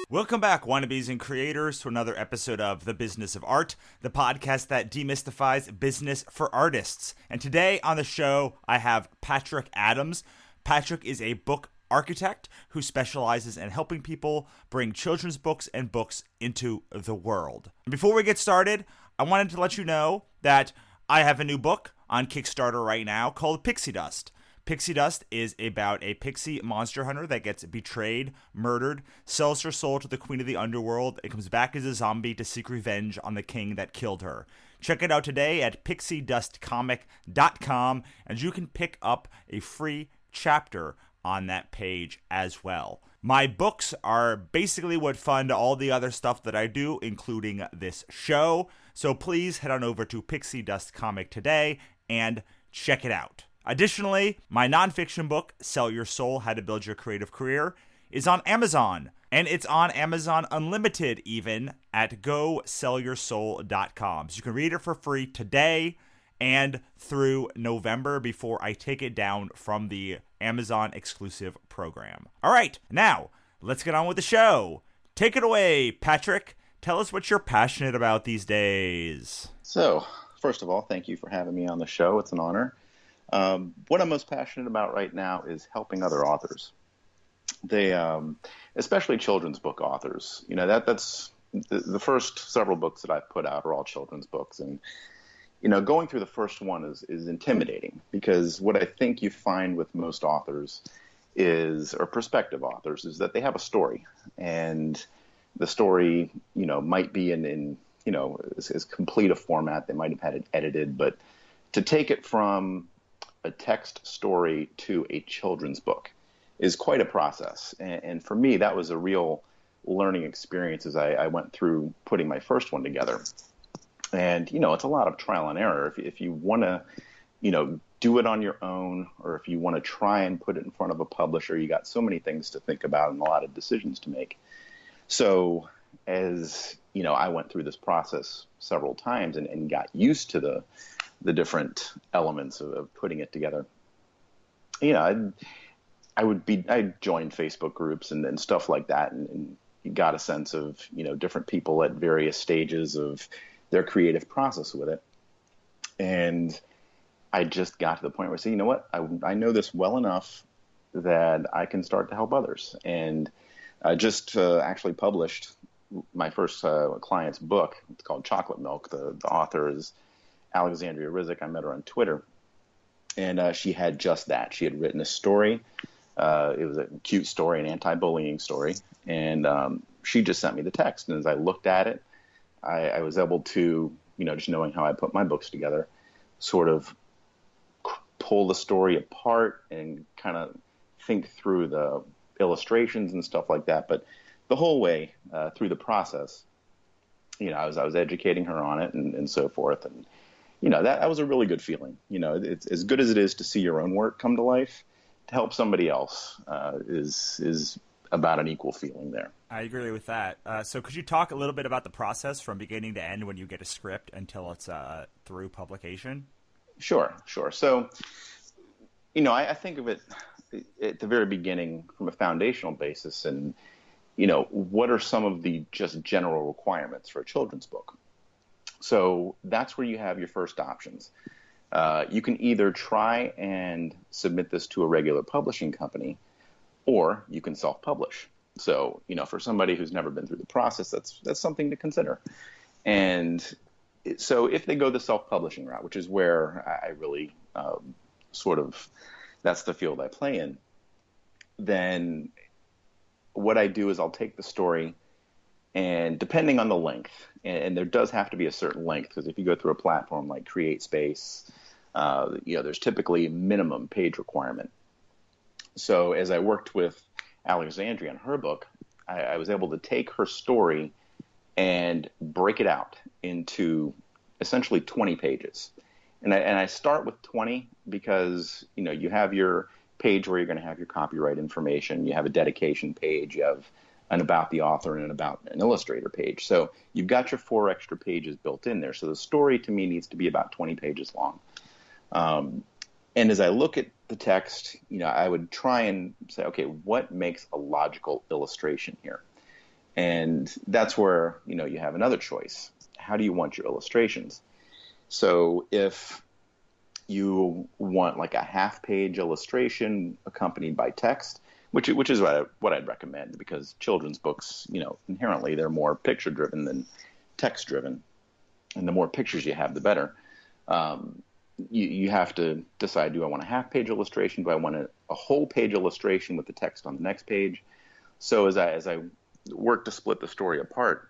Welcome back, wannabes and creators, to another episode of The Business of Art, the podcast that demystifies business for artists. And today on the show, I have Patrick Adams. Patrick is a book architect who specializes in helping people bring children's books and books into the world. And before we get started, I wanted to let you know that I have a new book on Kickstarter right now called Pixie Dust. Pixie Dust is about a pixie monster hunter that gets betrayed, murdered, sells her soul to the queen of the underworld, and comes back as a zombie to seek revenge on the king that killed her. Check it out today at pixiedustcomic.com, and you can pick up a free chapter on that page as well. My books are basically what fund all the other stuff that I do, including this show, so please head on over to Pixie Dust Comic today and check it out. Additionally, my nonfiction book, Sell Your Soul, How to Build Your Creative Career, is on Amazon. And it's on Amazon Unlimited even at GoSellYourSoul.com. So you can read it for free today and through November before I take it down from the Amazon exclusive program. All right, now let's get on with the show. Take it away, Patrick. Tell us what you're passionate about these days. So, first of all, thank you for having me on the show. It's an honor. What I'm most passionate about right now is helping other authors. They, especially children's book authors. You know, that's the first several books that I've put out are all children's books, and you know, going through the first one is intimidating because what I think you find with most authors or prospective authors, is that they have a story, and the story, you know, might be in you know, as complete a format. They might have had it edited, but to take it from a text story to a children's book is quite a process. And for me, that was a real learning experience as I went through putting my first one together. And, you know, it's a lot of trial and error. If you want to, you know, do it on your own, or if you want to try and put it in front of a publisher, you got so many things to think about and a lot of decisions to make. So as, you know, I went through this process several times and got used to the different elements of putting it together. You know, I joined Facebook groups and stuff like that, and you got a sense of, you know, different people at various stages of their creative process with it. And I just got to the point where I said, you know what, I know this well enough that I can start to help others. And I just actually published my first client's book. It's called Chocolate Milk. The author is Alexandria Rizik. I met her on Twitter, and she had just that. She had written a story. It was a cute story, an anti-bullying story, and she just sent me the text. And as I looked at it, I was able to, you know, just knowing how I put my books together, sort of pull the story apart and kind of think through the illustrations and stuff like that. But the whole way through the process, you know, I was educating her on it and so forth. And you know, that was a really good feeling. You know, it's as good as it is to see your own work come to life. To help somebody else is about an equal feeling there. I agree with that. So could you talk a little bit about the process from beginning to end when you get a script until it's through publication? Sure. So, you know, I think of it at the very beginning from a foundational basis, and, you know, what are some of the just general requirements for a children's book? So that's where you have your first options. You can either try and submit this to a regular publishing company, or you can self-publish. So, you know, for somebody who's never been through the process, that's something to consider. And so if they go the self-publishing route, which is where I really that's the field I play in, then what I do is I'll take the story, and depending on the length, and there does have to be a certain length, because if you go through a platform like CreateSpace, you know, there's typically a minimum page requirement. So as I worked with Alexandria on her book, I was able to take her story and break it out into essentially 20 pages. And I start with 20 because, you know, you have your page where you're going to have your copyright information, you have a dedication page, you have an about the author and an about an illustrator page. So you've got your 4 extra pages built in there. So the story to me needs to be about 20 pages long. And as I look at the text, you know, I would try and say, okay, what makes a logical illustration here? And that's where, you have another choice. How do you want your illustrations? So if you want like a half-page illustration accompanied by text, which is what I'd recommend, because children's books, inherently they're more picture-driven than text-driven, and the more pictures you have, the better. You have to decide: do I want a half-page illustration? Do I want a whole-page illustration with the text on the next page? So as I work to split the story apart,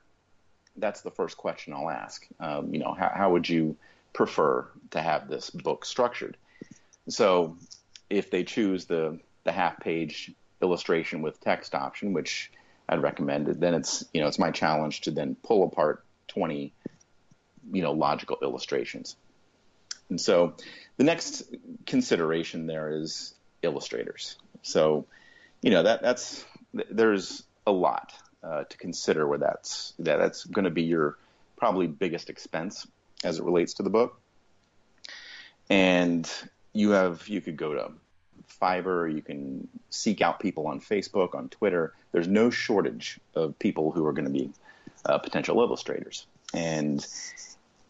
that's the first question I'll ask. How would you prefer to have this book structured? So if they choose the half-page illustration with text option, which I'd recommend, then it's my challenge to then pull apart 20 logical illustrations. And so the next consideration there is illustrators. So there's a lot to consider where that's going to be your probably biggest expense as it relates to the book. And you could go to Fiverr, you can seek out people on Facebook, on Twitter. There's no shortage of people who are going to be potential illustrators. And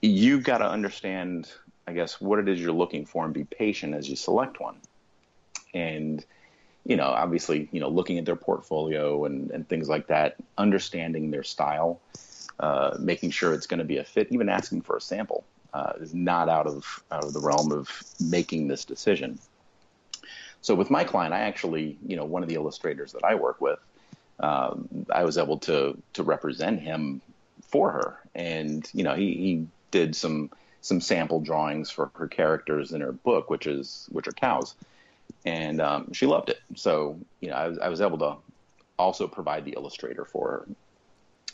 you've got to understand, I guess, what it is you're looking for, and be patient as you select one. And, obviously, looking at their portfolio and things like that, understanding their style, making sure it's going to be a fit, even asking for a sample is not out of the realm of making this decision. So with my client, I actually, one of the illustrators that I work with, I was able to represent him for her. And, he did some sample drawings for her characters in her book, which are cows. And she loved it. So, I was able to also provide the illustrator for her.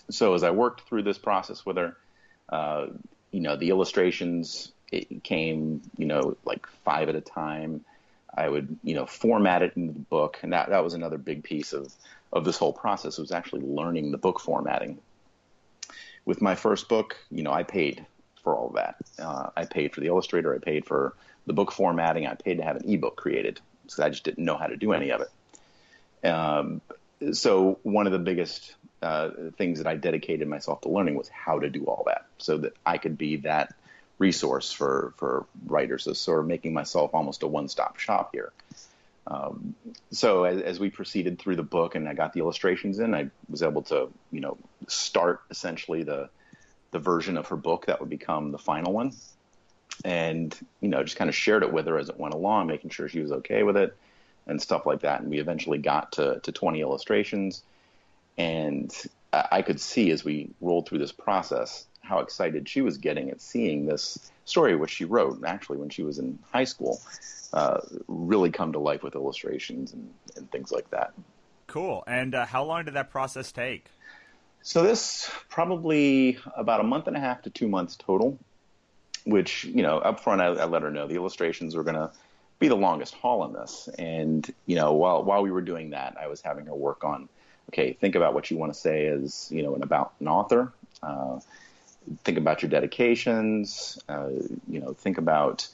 So as I worked through this process with her, the illustrations, it came, like 5 at a time. I would, format it in the book. And that was another big piece of this whole process, was actually learning the book formatting. With my first book, I paid for all of that. I paid for the illustrator. I paid for the book formatting. I paid to have an ebook created, because I just didn't know how to do any of it. So one of the biggest things that I dedicated myself to learning was how to do all that, so that I could be that resource for writers. So sort of making myself almost a one-stop shop here. So as we proceeded through the book and I got the illustrations in, I was able to, start essentially the version of her book that would become the final one. And, just kind of shared it with her as it went along, making sure she was okay with it and stuff like that. And we eventually got to 20 illustrations. And I could see, as we rolled through this process, how excited she was getting at seeing this story, which she wrote actually when she was in high school, really come to life with illustrations and things like that. Cool. And how long did that process take? So this probably about a month and a half to 2 months total, which, up front, I let her know the illustrations were going to be the longest haul in this. And, while we were doing that, I was having her work on, okay, think about what you want to say as, about an author. Think about your dedications, think about,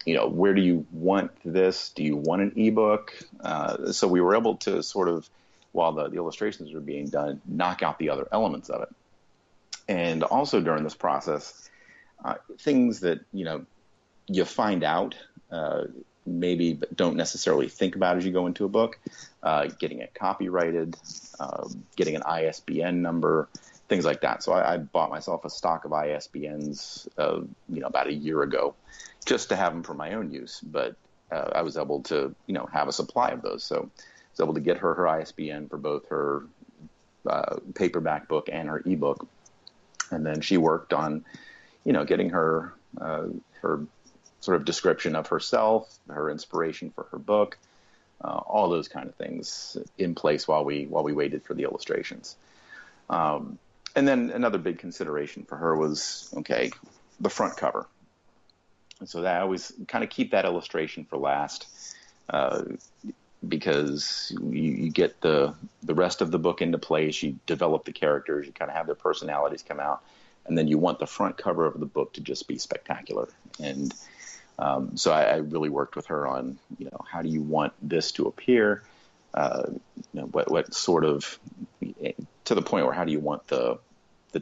where do you want this? Do you want an ebook? So we were able to sort of, while the illustrations were being done, knock out the other elements of it. And also during this process, things that, you find out, maybe but don't necessarily think about as you go into a book, getting it copyrighted, getting an ISBN number, things like that. So I bought myself a stock of ISBNs, about a year ago, just to have them for my own use. But I was able to, have a supply of those. So I was able to get her ISBN for both her paperback book and her ebook. And then she worked on, getting her sort of description of herself, her inspiration for her book, all those kind of things in place while we waited for the illustrations. And then another big consideration for her was, okay, the front cover. And so that I always kind of keep that illustration for last, because you get the rest of the book into place, you develop the characters, you kind of have their personalities come out, and then you want the front cover of the book to just be spectacular. And so I really worked with her on, how do you want this to appear? what sort of, to the point where how do you want the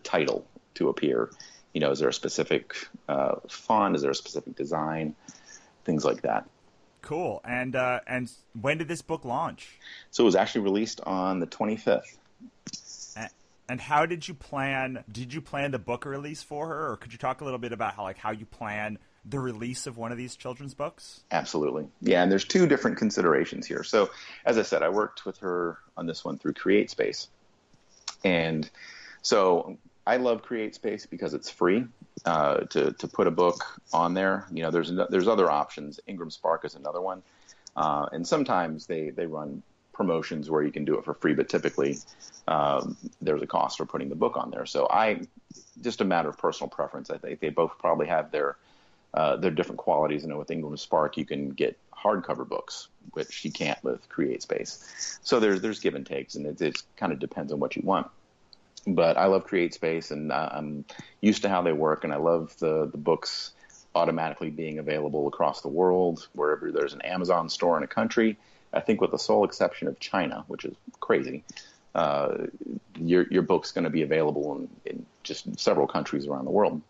title to appear? Is there a specific font? Is there a specific design? Things like that. Cool. And when did this book launch? So it was actually released on the 25th. And how did you plan? Did you plan the book release for her, or could you talk a little bit about how you plan the release of one of these children's books? Absolutely. Yeah, and there's two different considerations here. So, as I said, I worked with her on this one through CreateSpace. And so I love CreateSpace because it's free to put a book on there. There's other options. Ingram Spark is another one. And sometimes they run promotions where you can do it for free, but typically there's a cost for putting the book on there. So just a matter of personal preference. I think they both probably have their different qualities. With Ingram Spark, you can get hardcover books, which you can't with CreateSpace. So there's give and takes, and it kind of depends on what you want. But I love CreateSpace, and I'm used to how they work, and I love the books automatically being available across the world, wherever there's an Amazon store in a country. I think with the sole exception of China, which is crazy, your book's going to be available in just several countries around the world.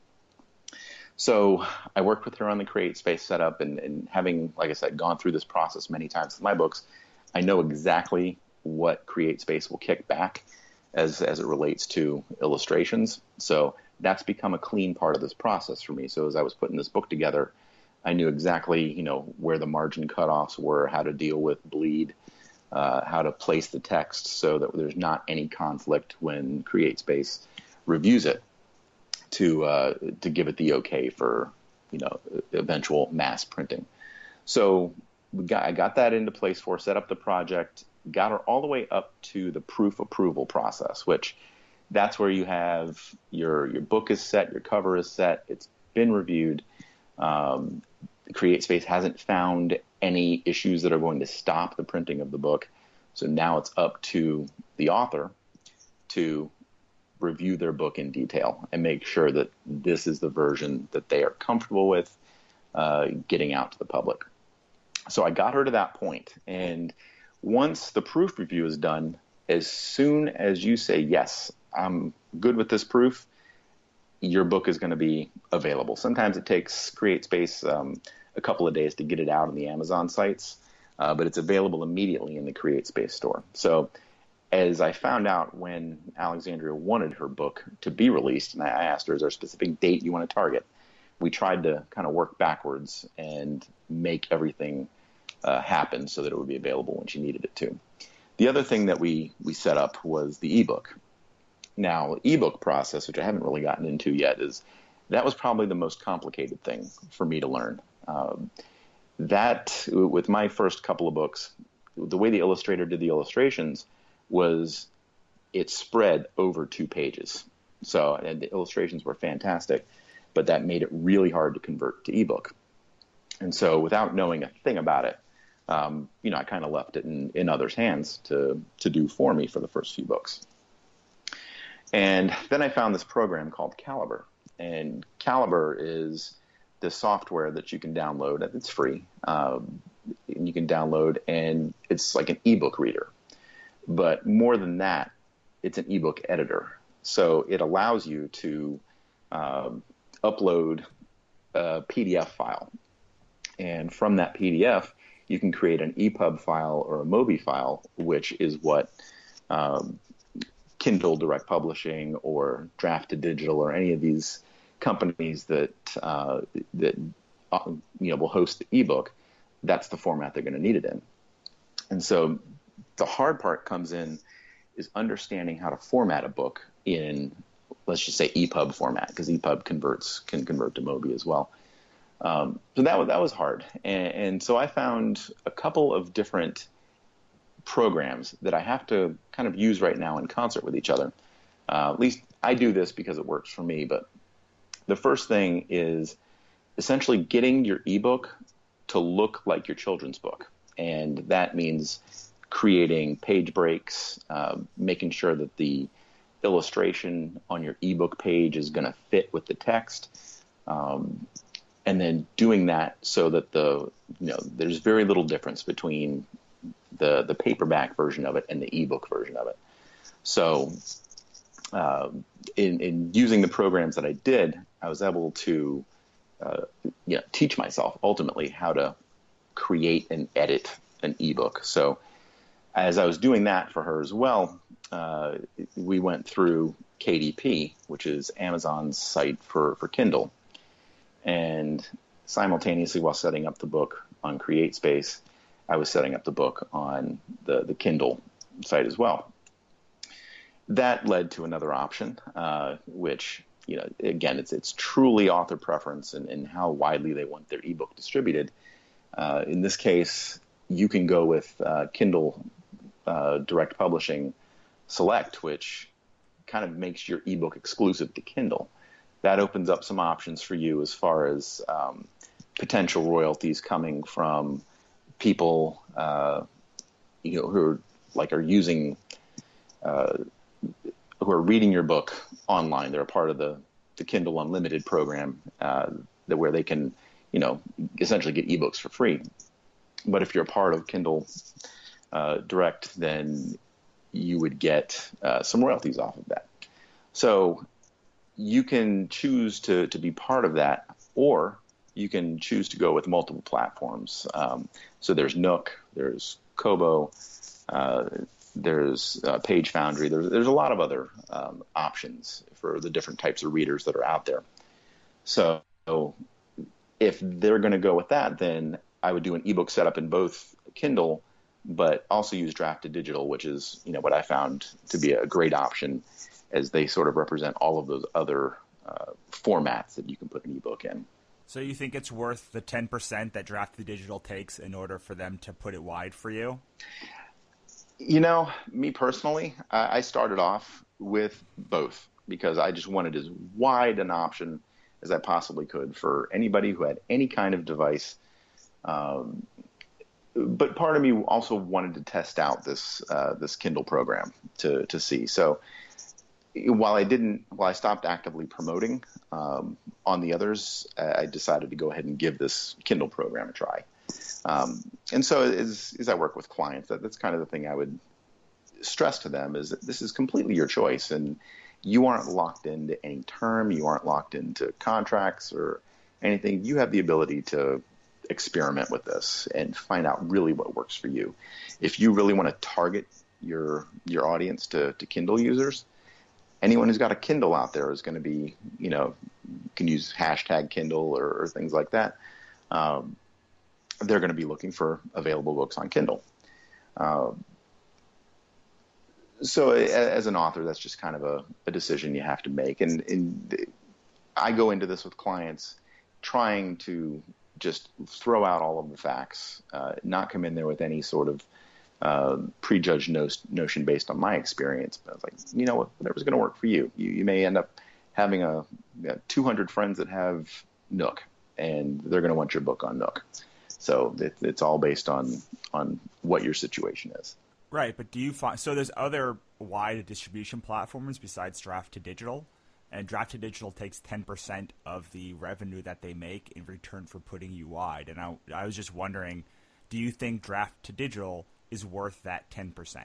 So I worked with her on the CreateSpace setup, and having, like I said, gone through this process many times with my books, I know exactly what CreateSpace will kick back as it relates to illustrations. So that's become a clean part of this process for me. So as I was putting this book together, I knew exactly, where the margin cutoffs were, how to deal with bleed, how to place the text so that there's not any conflict when CreateSpace reviews it to give it the okay for, eventual mass printing. So I got that into place for her, set up the project, got her all the way up to the proof approval process, which that's where you have your book is set, your cover is set, it's been reviewed. CreateSpace hasn't found any issues that are going to stop the printing of the book. So now it's up to the author to review their book in detail and make sure that this is the version that they are comfortable with getting out to the public. So I got her to that point. And once the proof review is done, as soon as you say, yes, I'm good with this proof, your book is going to be available. Sometimes it takes CreateSpace a couple of days to get it out on the Amazon sites, but it's available immediately in the CreateSpace store. So as I found out when Alexandria wanted her book to be released, and I asked her, is there a specific date you want to target? We tried to kind of work backwards and make everything happen so that it would be available when she needed it to. The other thing that we set up was the ebook. Now, ebook process, which I haven't really gotten into yet, that was probably the most complicated thing for me to learn. That, with my first couple of books, the way the illustrator did the illustrations was it spread over 2 pages. So, and the illustrations were fantastic, but that made it really hard to convert to ebook. And so without knowing a thing about it, I kind of left it in others' hands to do for me for the first few books. And then I found this program called Calibre. And Calibre is the software that you can download. It's free. And you can download, and it's like an ebook reader. But more than that, it's an ebook editor. So it allows you to upload a PDF file. And from that PDF, you can create an EPUB file or a MOBI file, which is what Kindle Direct Publishing or Draft2Digital or any of these companies that will host the ebook, that's the format they're going to need it in. And so the hard part comes in is understanding how to format a book in, let's just say, EPUB format, because EPUB can convert to MOBI as well. So that was hard. And so I found a couple of different programs that I have to kind of use right now in concert with each other. At least I do this because it works for me. But the first thing is essentially getting your ebook to look like your children's book. And that means creating page breaks, making sure that the illustration on your ebook page is going to fit with the text. And then doing that so that there's very little difference between the paperback version of it and the ebook version of it. So in using the programs that I did, I was able to teach myself ultimately how to create and edit an ebook. So as I was doing that for her as well, we went through KDP, which is Amazon's site for Kindle. And simultaneously, while setting up the book on CreateSpace, I was setting up the book on the Kindle site as well. That led to another option, which, again, it's truly author preference and how widely they want their ebook distributed. In this case, you can go with Kindle Direct Publishing Select, which kind of makes your ebook exclusive to Kindle. That opens up some options for you as far as potential royalties coming from people who are using who are reading your book online. They're a part of the Kindle Unlimited program where they can essentially get ebooks for free. But if you're a part of Kindle Direct, then you would get some royalties off of that. So you can choose to be part of that, or you can choose to go with multiple platforms. So there's Nook, there's Kobo, there's Page Foundry. There's a lot of other options for the different types of readers that are out there. So if they're going to go with that, then I would do an ebook setup in both Kindle, but also use Draft2Digital, which is what I found to be a great option, as they sort of represent all of those other formats that you can put an ebook in. So you think it's worth the 10% that Draft2Digital takes in order for them to put it wide for you? Me personally, I started off with both because I just wanted as wide an option as I possibly could for anybody who had any kind of device. But part of me also wanted to test out this Kindle program to see. So while I stopped actively promoting on the others, I decided to go ahead and give this Kindle program a try. And so as I work with clients, that's kind of the thing I would stress to them, is that this is completely your choice, and you aren't locked into any term. You aren't locked into contracts or anything. You have the ability to experiment with this and find out really what works for you. If you really want to target your audience to Kindle users, anyone who's got a Kindle out there is going to be, can use hashtag Kindle or things like that. They're going to be looking for available books on Kindle. So as an author, that's just kind of a decision you have to make. And I go into this with clients trying to just throw out all of the facts, not come in there with any sort of prejudged notion based on my experience. But I was like, whatever's going to work for you. You may end up having 200 friends that have Nook, and they're going to want your book on Nook. So it's all based on what your situation is. Right, but do you find so there's other wide distribution platforms besides Draft2Digital, and Draft2Digital takes 10% of the revenue that they make in return for putting you wide. And I was just wondering, do you think Draft2Digital is worth that 10%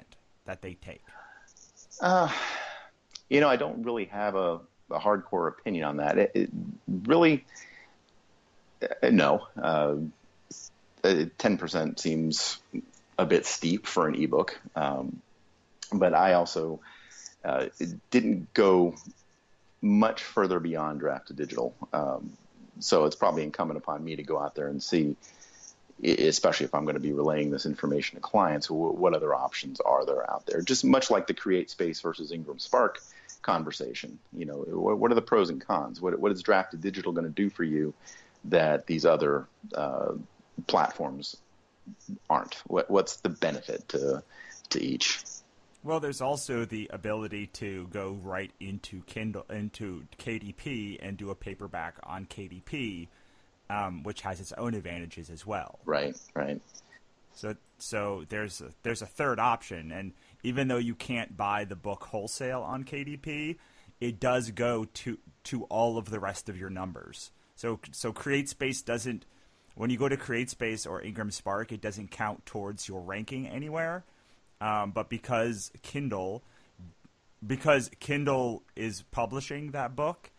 that they take? I don't really have a hardcore opinion on that. It really, no. 10% seems a bit steep for an ebook, but I also didn't go much further beyond Draft2Digital. So it's probably incumbent upon me to go out there and see, especially if I'm going to be relaying this information to clients, what other options are there out there? Just much like the CreateSpace versus Ingram Spark conversation. What are the pros and cons? What is Draft2Digital going to do for you that these other platforms aren't? What's the benefit to each? Well, there's also the ability to go right into KDP and do a paperback on KDP, which has its own advantages as well. Right. So there's a third option, and even though you can't buy the book wholesale on KDP, it does go to all of the rest of your numbers. So CreateSpace doesn't when you go to CreateSpace or Ingram Spark, it doesn't count towards your ranking anywhere. But because Kindle is publishing that book,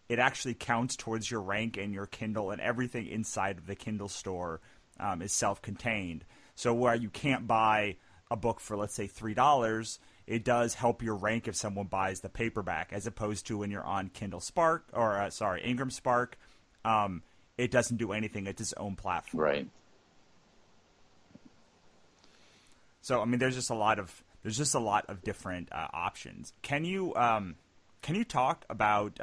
it actually counts towards your rank and your Kindle, and everything inside of the Kindle store is self-contained. So where you can't buy a book for, let's say, $3, it does help your rank if someone buys the paperback, as opposed to when you're on Kindle Spark or Ingram Spark. It doesn't do anything. It's its own platform. Right. So I mean, there's just a lot of different options. Can you talk about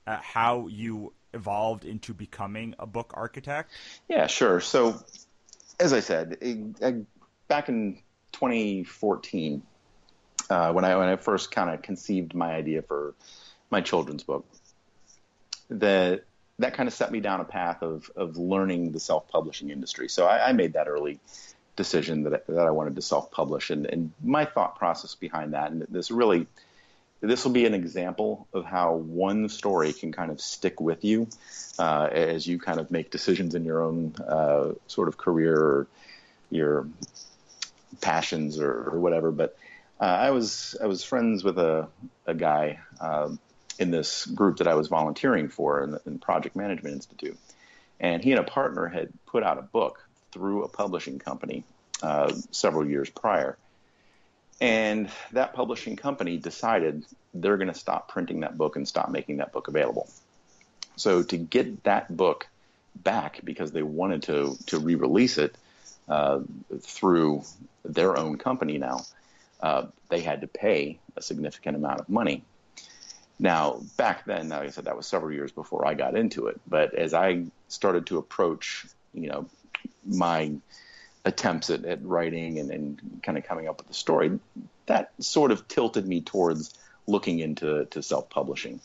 how you evolved into becoming a book architect? Yeah, sure. So, as I said, back in 2014, when I first kind of conceived my idea for my children's book, that kind of set me down a path of learning the self-publishing industry. So I made that early decision that I wanted to self-publish, and my thought process behind that, and this will be an example of how one story can kind of stick with you as you kind of make decisions in your own sort of career or your passions or whatever. But I was friends with a guy in this group that I was volunteering for in Project Management Institute, and he and a partner had put out a book through a publishing company several years prior. And that publishing company decided they're going to stop printing that book and stop making that book available. So to get that book back, because they wanted to re-release it through their own company now, they had to pay a significant amount of money. Now, back then, like I said, that was several years before I got into it. But as I started to approach, my attempts at writing and kind of coming up with the story, that sort of tilted me towards looking into self-publishing.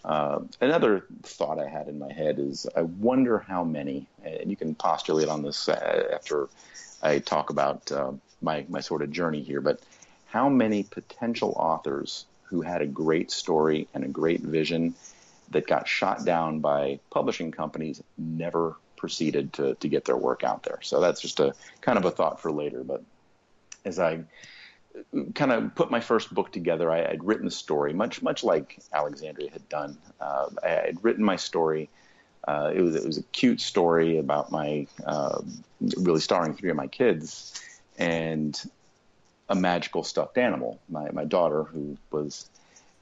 Another thought I had in my head is, I wonder how many, and you can postulate on this after I talk about my sort of journey here, but how many potential authors who had a great story and a great vision that got shot down by publishing companies never proceeded to get their work out there. So that's just a kind of a thought for later. But as I kind of put my first book together, I'd written the story, much like Alexandria had done. I had written my story. It was a cute story about my really starring three of my kids and a magical stuffed animal. My daughter, who was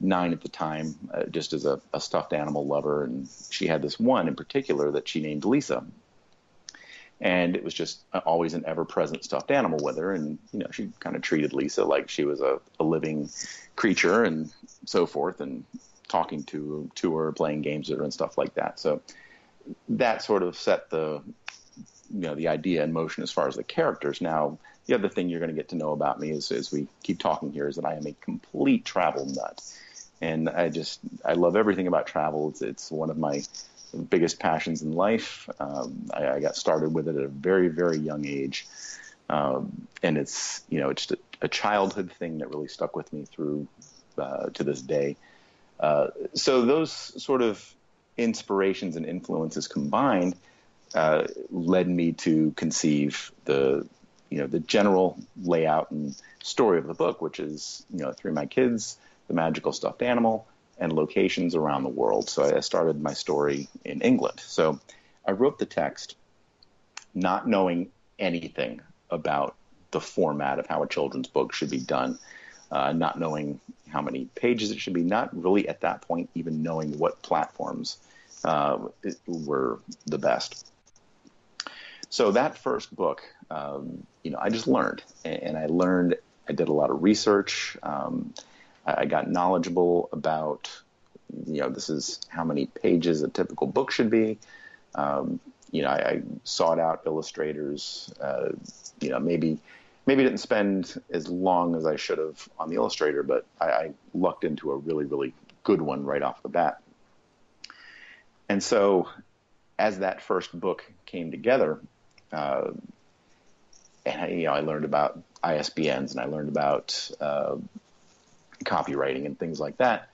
9 at the time, just as a stuffed animal lover, and she had this one in particular that she named Lisa. And it was just always an ever-present stuffed animal with her, and she kind of treated Lisa like she was a living creature and so forth, and talking to her, playing games with her, and stuff like that. So that sort of set the idea in motion as far as the characters. Now, the other thing you're going to get to know about me as we keep talking here is that I am a complete travel nut. And I love everything about travel. It's one of my biggest passions in life. I got started with it at a very, very young age. And it's just a childhood thing that really stuck with me through to this day. So those sort of inspirations and influences combined led me to conceive the general layout and story of the book, which is, three of my kids, the magical stuffed animal, and locations around the world. So I started my story in England. So I wrote the text not knowing anything about the format of how a children's book should be done, not knowing how many pages it should be, not really at that point even knowing what platforms were the best. So that first book, I just learned, and I did a lot of research. I got knowledgeable about, this is how many pages a typical book should be. I sought out illustrators, maybe didn't spend as long as I should have on the illustrator, but I lucked into a really, really good one right off the bat. And so as that first book came together, and I learned about ISBNs, and I learned about copywriting and things like that.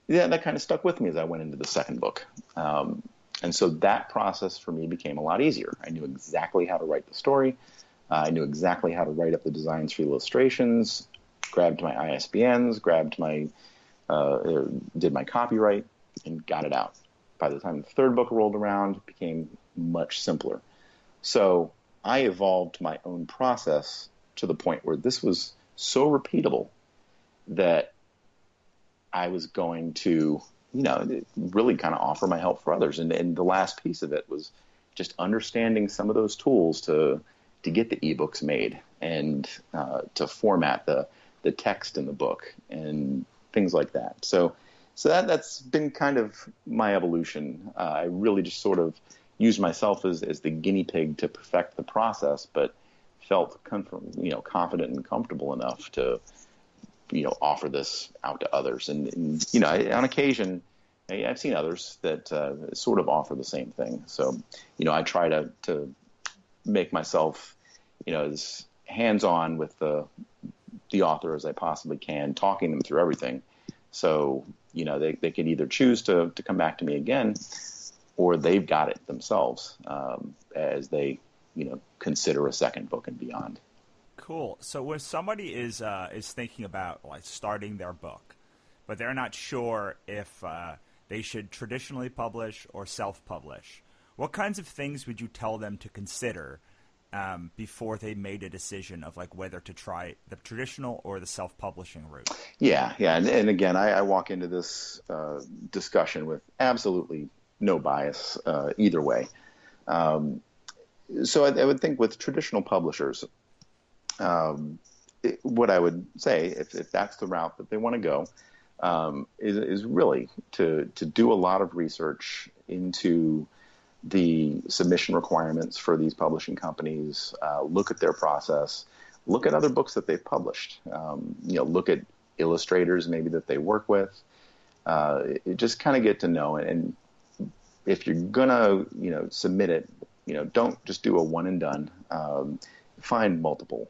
Yeah, that kind of stuck with me as I went into the second book. And so that process for me became a lot easier. I knew exactly how to write the story. I knew exactly how to write up the designs for illustrations, grabbed my ISBNs, did my copyright, and got it out. By the time the third book rolled around, it became much simpler. So I evolved my own process to the point where this was so repeatable that I was going to, really kind of offer my help for others. And the last piece of it was just understanding some of those tools to get the ebooks made and to format the text in the book and things like that. So that's been kind of my evolution. I really just sort of used myself as the guinea pig to perfect the process, but felt confident and comfortable enough to offer this out to others. And on occasion, I've seen others that sort of offer the same thing. So, I try to make myself, as hands-on with the author as I possibly can, talking them through everything. So, they can either choose to come back to me again, or they've got it themselves as they, consider a second book and beyond. Cool. So when somebody is thinking about starting their book, but they're not sure if they should traditionally publish or self-publish, what kinds of things would you tell them to consider before they made a decision of whether to try the traditional or the self-publishing route? Yeah. And again, I walk into this discussion with absolutely no bias either way. So I would think with traditional publishers, what I would say, if that's the route that they want to go, is really to do a lot of research into the submission requirements for these publishing companies, look at their process, look at other books that they've published, look at illustrators maybe that they work with, just kind of get to know it. And if you're gonna, submit it, don't just do a one and done. Find multiple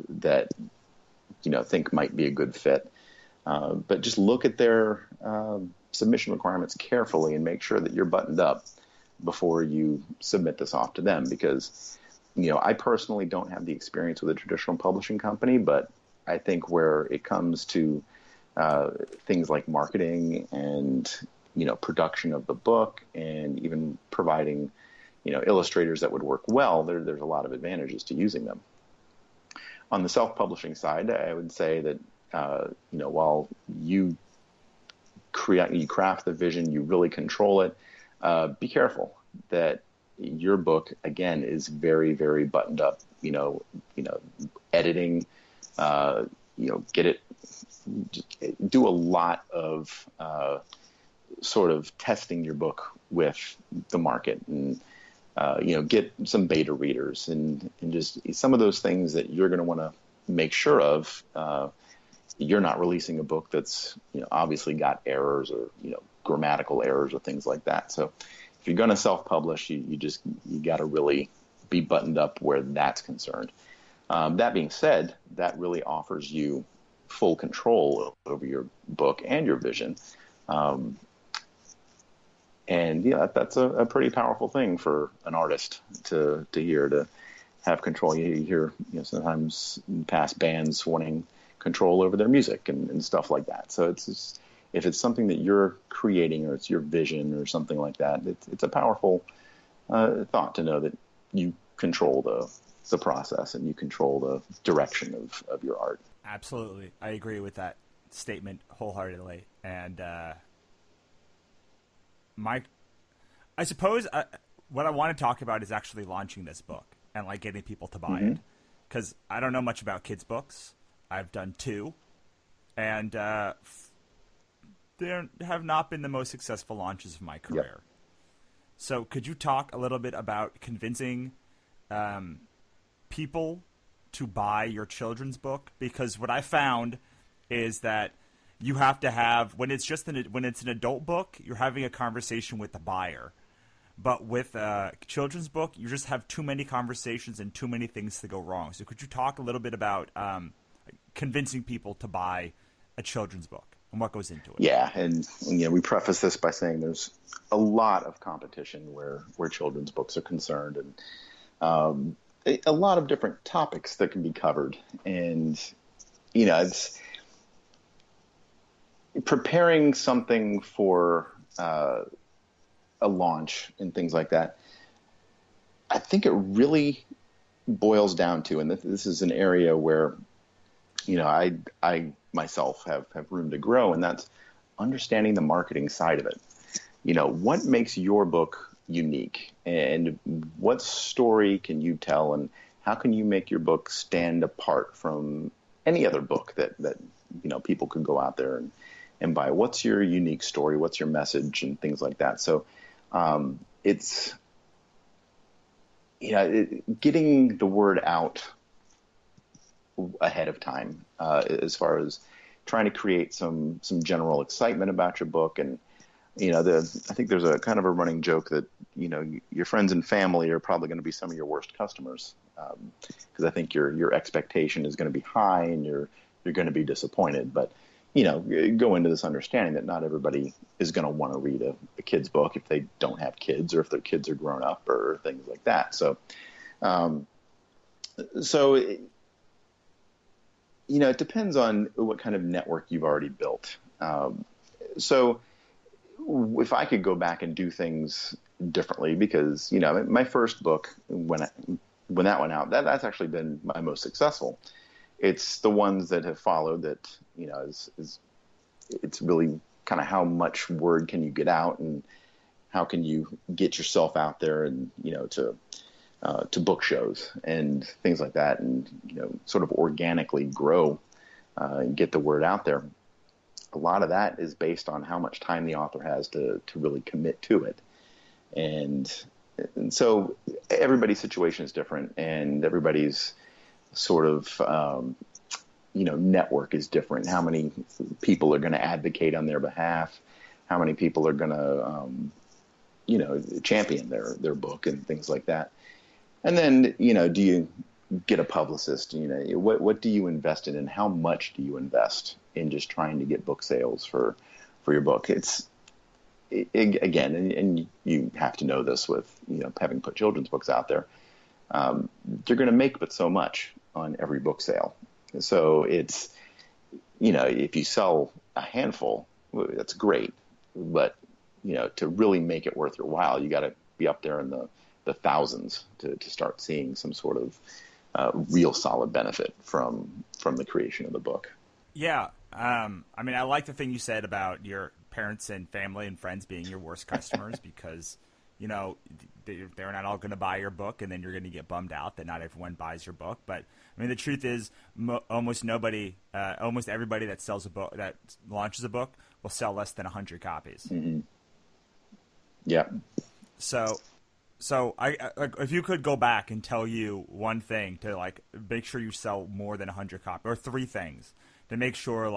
that think might be a good fit, but just look at their submission requirements carefully and make sure that you're buttoned up before you submit this off to them. Because I personally don't have the experience with a traditional publishing company, but I think where it comes to things like marketing and production of the book and even providing illustrators that would work well, there's a lot of advantages to using them. On the self-publishing side, I would say that while you craft the vision, you really control it, be careful that your book again is very, very buttoned up. Editing, get it. Do a lot of sort of testing your book with the market and. Get some beta readers and just some of those things that you're going to want to make sure of. You're not releasing a book that's obviously got errors or grammatical errors or things like that. So if you're going to self-publish, you got to really be buttoned up where that's concerned. That being said, that really offers you full control over your book and your vision. And that's a pretty powerful thing for an artist to hear, to have control. You hear sometimes past bands wanting control over their music and stuff like that. So it's just, if it's something that you're creating or it's your vision or something like that, it's a powerful thought to know that you control the process and you control the direction of your art. Absolutely. I agree with that statement wholeheartedly. And I suppose what I want to talk about is actually launching this book and getting people to buy it, because I don't know much about kids' books. I've done 2, and they have not been the most successful launches of my career. Yep. So could you talk a little bit about convincing people to buy your children's book? Because what I found is that you have to have, when it's an adult book, you're having a conversation with the buyer. But with a children's book, you just have too many conversations and too many things to go wrong. So could you talk a little bit about convincing people to buy a children's book? and what goes into it? Yeah, and we preface this by saying there's a lot of competition where children's books are concerned, and a lot of different topics that can be covered. And it's preparing something for a launch and things like that. I think it really boils down to, and this is an area where I myself have room to grow, and that's understanding the marketing side of it. What makes your book unique, and what story can you tell, and how can you make your book stand apart from any other book that people could go out there and buy? What's your unique story? What's your message, and things like that. So it's getting the word out ahead of time, as far as trying to create some general excitement about your book. And I think there's a kind of a running joke that your friends and family are probably going to be some of your worst customers, because I think your expectation is going to be high, and you're going to be disappointed. But go into this understanding that not everybody is going to want to read a kid's book if they don't have kids, or if their kids are grown up, or things like that. So it depends on what kind of network you've already built. So if I could go back and do things differently, because my first book, when that went out, that's actually been my most successful. It's the ones that have followed that is it's really kind of how much word can you get out, and how can you get yourself out there, and to book shows and things like that, and sort of organically grow and get the word out there. A lot of that is based on how much time the author has to really commit to it. And so everybody's situation is different, and everybody's sort of network is different. How many people are going to advocate on their behalf? How many people are going to champion their book and things like that? And then do you get a publicist? What do you invest in, and how much do you invest in just trying to get book sales for your book? Again, and you have to know this with having put children's books out there. You're going to make but so much on every book sale. So it's if you sell a handful, that's great, but to really make it worth your while, you got to be up there in the thousands to start seeing some sort of real solid benefit from the creation of the book. Yeah. I mean, I like the thing you said about your parents and family and friends being your worst customers, because they're not all going to buy your book, and then you're going to get bummed out that not everyone buys your book. But I mean, the truth is, almost everybody that sells a book, that launches a book, will sell less than 100 copies. Mm-hmm. Yeah. So I if you could go back and tell you one thing to make sure you sell more than 100 copies, or three things to make sure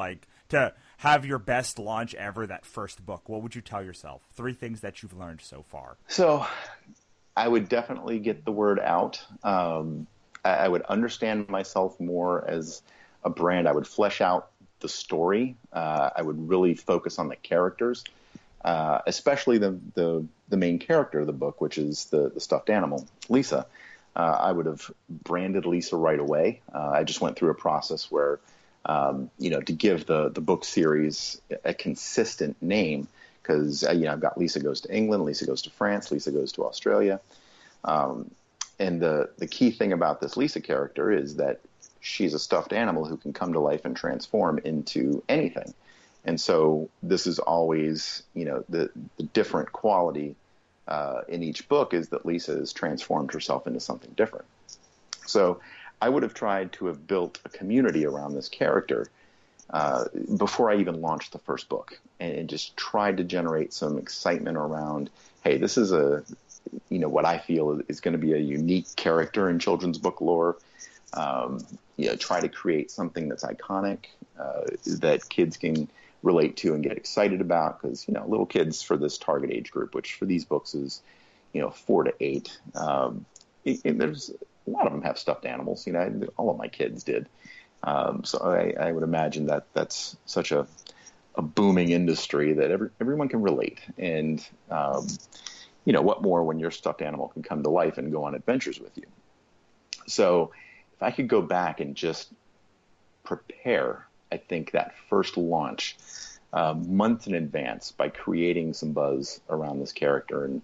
to have your best launch ever, that first book, what would you tell yourself? Three things that you've learned so far. So I would definitely get the word out. I would understand myself more as a brand. I would flesh out the story. I would really focus on the characters, especially the main character of the book, which is the stuffed animal, Lisa. I would have branded Lisa right away. I just went through a process where, to give the book series a consistent name, because I've got Lisa Goes to England, Lisa Goes to France, Lisa Goes to Australia. And the key thing about this Lisa character is that she's a stuffed animal who can come to life and transform into anything. And so this is always, the different quality in each book is that Lisa has transformed herself into something different. So I would have tried to have built a community around this character before I even launched the first book, and just tried to generate some excitement around, hey, this is what I feel is going to be a unique character in children's book lore. Try to create something that's iconic, that kids can relate to and get excited about, because little kids for this target age group, which for these books is 4 to 8, there's a lot of them have stuffed animals. All of my kids did. So I would imagine that that's such a a booming industry that everyone can relate. And, what more when your stuffed animal can come to life and go on adventures with you? So if I could go back and just prepare, I think, that first launch months in advance by creating some buzz around this character and,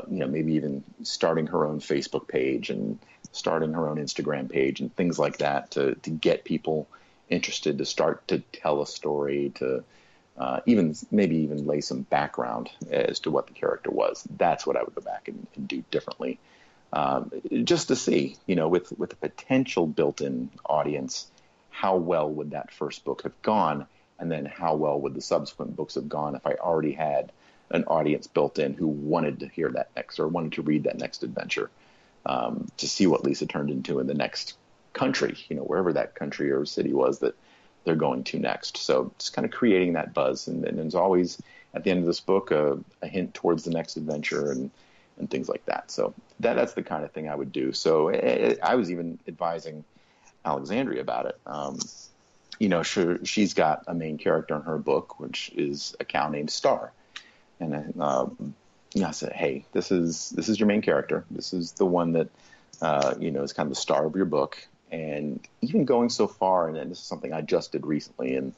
maybe even starting her own Facebook page and starting her own Instagram page and things like that to get people interested, to start to tell a story, to even lay some background as to what the character was. That's what I would go back and do differently. Just to see, with a potential built-in audience, how well would that first book have gone, and then how well would the subsequent books have gone if I already had an audience built in who wanted to hear that next or wanted to read that next adventure, to see what Lisa turned into in the next country, wherever that country or city was that they're going to next. So just kind of creating that buzz. And there's always, at the end of this book, a hint towards the next adventure and things like that. So that's the kind of thing I would do. So I was even advising Alexandria about it. She's got a main character in her book, which is a cow named Star. And I said, hey, this is your main character. This is the one that, is kind of the star of your book. And even going so far, and this is something I just did recently, and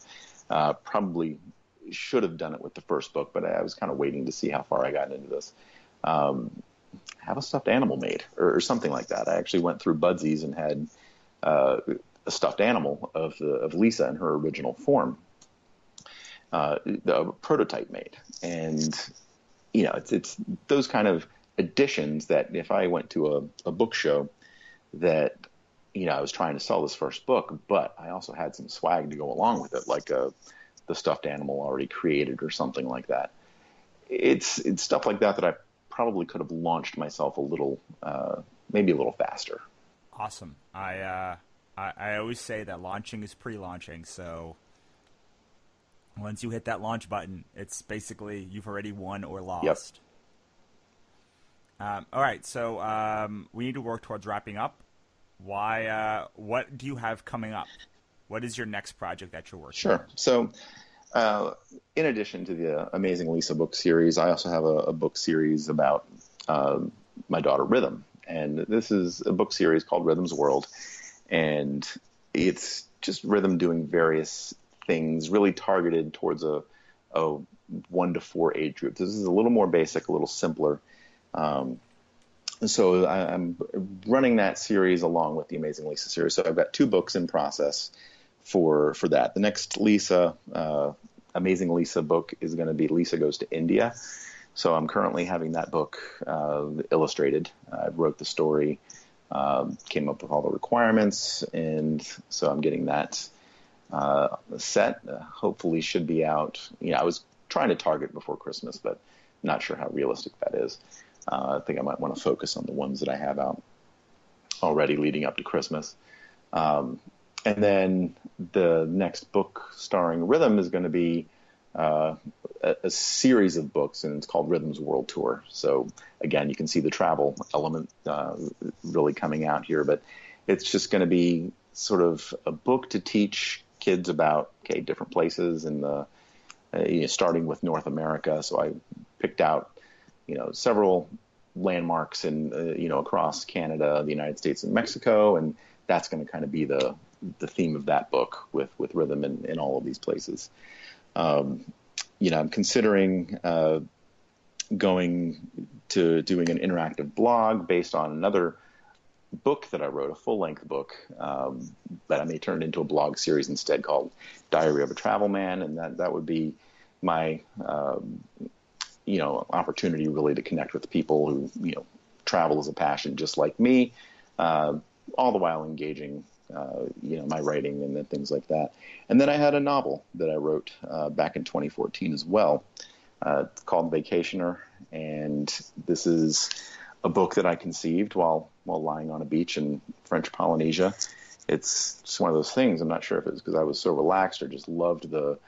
probably should have done it with the first book, but I was kind of waiting to see how far I got into this. Have a stuffed animal made or something like that. I actually went through Budsies and had a stuffed animal of Lisa in her original form, the prototype made. And, it's those kind of additions that if I went to a book show that, I was trying to sell this first book, but I also had some swag to go along with it, like the stuffed animal already created or something like that. It's stuff like that I probably could have launched myself maybe a little faster. Awesome. I always say that launching is pre-launching, so once you hit that launch button, it's basically you've already won or lost. Yep. All right, so we need to work towards wrapping up. What do you have coming up? What is your next project that you're working on? Sure. So in addition to the Amazing Lisa book series, I also have a book series about my daughter Rhythm. And this is a book series called Rhythm's World. And it's just Rhythm doing various things really targeted towards a 1 to 4 age group. This is a little more basic, a little simpler. So I'm running that series along with the Amazing Lisa series. So I've got 2 books in process for that. The next Amazing Lisa book is going to be Lisa Goes to India. So I'm currently having that book illustrated. I wrote the story, came up with all the requirements, and so I'm getting that set. Hopefully should be out. I was trying to target before Christmas, but not sure how realistic that is. I think I might want to focus on the ones that I have out already leading up to Christmas. And then the next book starring Rhythm is going to be a series of books, and it's called Rhythm's World Tour. So again, you can see the travel element really coming out here, but it's just going to be sort of a book to teach kids about different places and starting with North America. So I picked out several landmarks in across Canada, the United States, and Mexico, and that's going to kind of be the theme of that book with Rhythm in all of these places. I'm considering going to doing an interactive blog based on another book that I wrote, a full-length book, but I may turn it into a blog series instead called Diary of a Travel Man, and that would be my opportunity really to connect with people who travel as a passion just like me, all the while engaging my writing and then things like that. And then I had a novel that I wrote back in 2014 as well. It's called Vacationer, and this is a book that I conceived while lying on a beach in French Polynesia. It's just one of those things. I'm not sure if it's because I was so relaxed or just loved the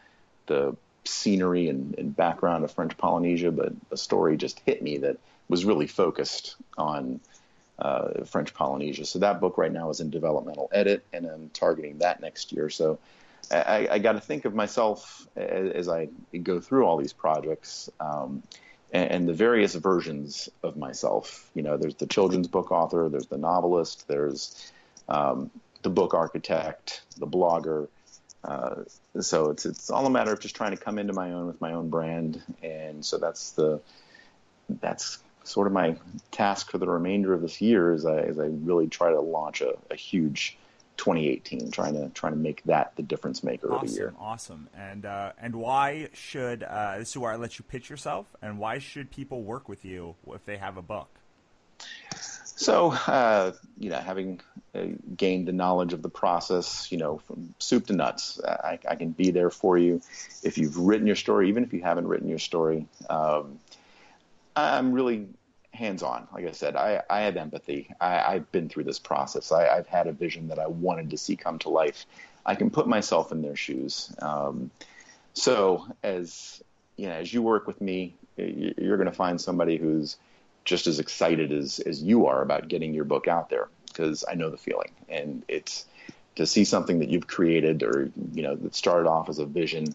scenery and background of French Polynesia, but a story just hit me that was really focused on French Polynesia. So that book right now is in developmental edit, and I'm targeting that next year. So I got to think of myself as I go through all these projects, and the various versions of myself. There's the children's book author, there's the novelist, there's the book architect, the blogger. So it's all a matter of just trying to come into my own with my own brand, and so that's sort of my task for the remainder of this year as I really try to launch a huge 2018, trying to make that the difference maker of the year. Awesome. And why should this is where I let you pitch yourself, and why should people work with you if they have a book? So, having gained the knowledge of the process, from soup to nuts, I can be there for you. If you've written your story, even if you haven't written your story, I'm really hands-on. Like I said, I have empathy. I've been through this process. I've had a vision that I wanted to see come to life. I can put myself in their shoes. So as you work with me, you're going to find somebody who's just as excited as you are about getting your book out there, because I know the feeling. And it's to see something that you've created or, that started off as a vision,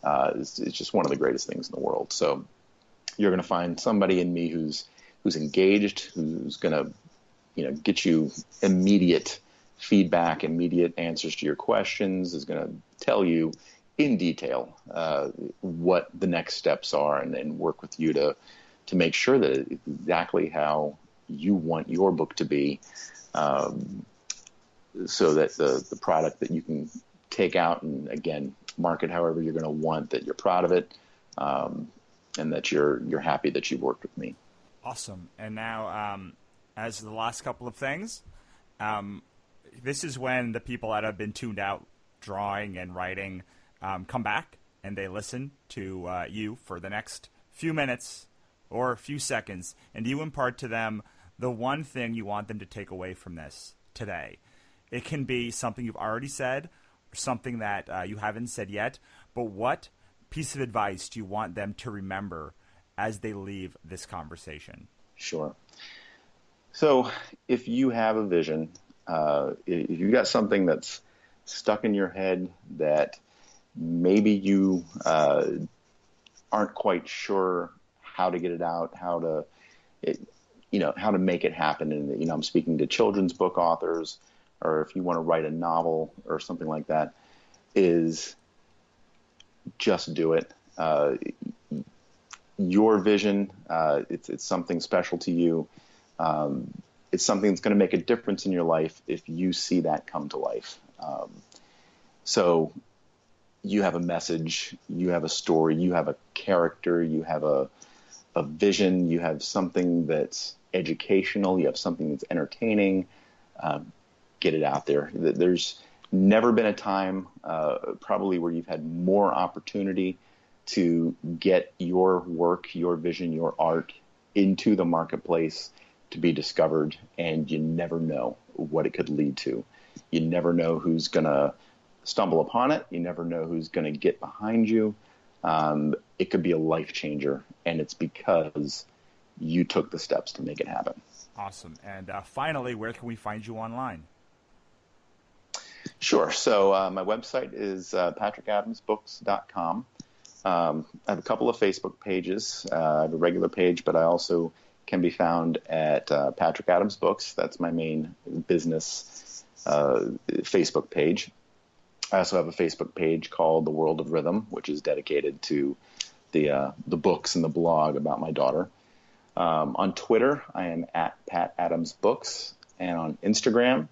it's just one of the greatest things in the world. So you're going to find somebody in me who's engaged, who's going to, get you immediate feedback, immediate answers to your questions, is going to tell you in detail what the next steps are, and work with you to make sure that it's exactly how you want your book to be, so that the product that you can take out and, again, market however you're going to want, that you're proud of it, and that you're happy that you've worked with me. Awesome. And now, as the last couple of things, this is when the people that have been tuned out drawing and writing come back and they listen to you for the next few minutes or a few seconds, and you impart to them the one thing you want them to take away from this today. It can be something you've already said or something that you haven't said yet, but what piece of advice do you want them to remember as they leave this conversation? Sure. So if you have a vision, if you've got something that's stuck in your head that maybe you aren't quite sure how to get it out, how to make it happen. And, I'm speaking to children's book authors, or if you want to write a novel or something like that, is just do it. Your vision, it's something special to you. It's something that's going to make a difference in your life if you see that come to life. So you have a message, you have a story, you have a character, you have a vision, you have something that's educational, you have something that's entertaining. Get it out there. There's never been a time probably where you've had more opportunity to get your work, your vision, your art into the marketplace to be discovered, and you never know what it could lead to. You never know who's going to stumble upon it. You never know who's going to get behind you. It could be a life changer, and it's because you took the steps to make it happen. Awesome. And finally, where can we find you online? Sure. So my website is patrickadamsbooks.com. I have a couple of Facebook pages. I have a regular page, but I also can be found at Patrick Adams Books. That's my main business Facebook page. I also have a Facebook page called The World of Rhythm, which is dedicated to the books and the blog about my daughter. On Twitter, I am at Pat Adams Books, and on Instagram,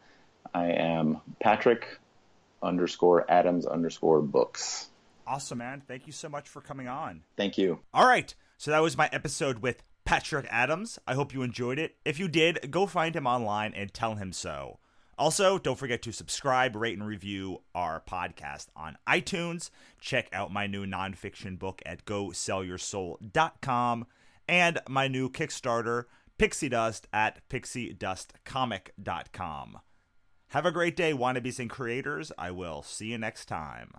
I am Patrick_Adams_books. Awesome, man. Thank you so much for coming on. Thank you. All right. So that was my episode with Patrick Adams. I hope you enjoyed it. If you did, go find him online and tell him so. Also, don't forget to subscribe, rate, and review our podcast on iTunes. Check out my new nonfiction book at GoSellYourSoul.com and my new Kickstarter, Pixie Dust, at PixieDustComic.com. Have a great day, wannabes and creators. I will see you next time.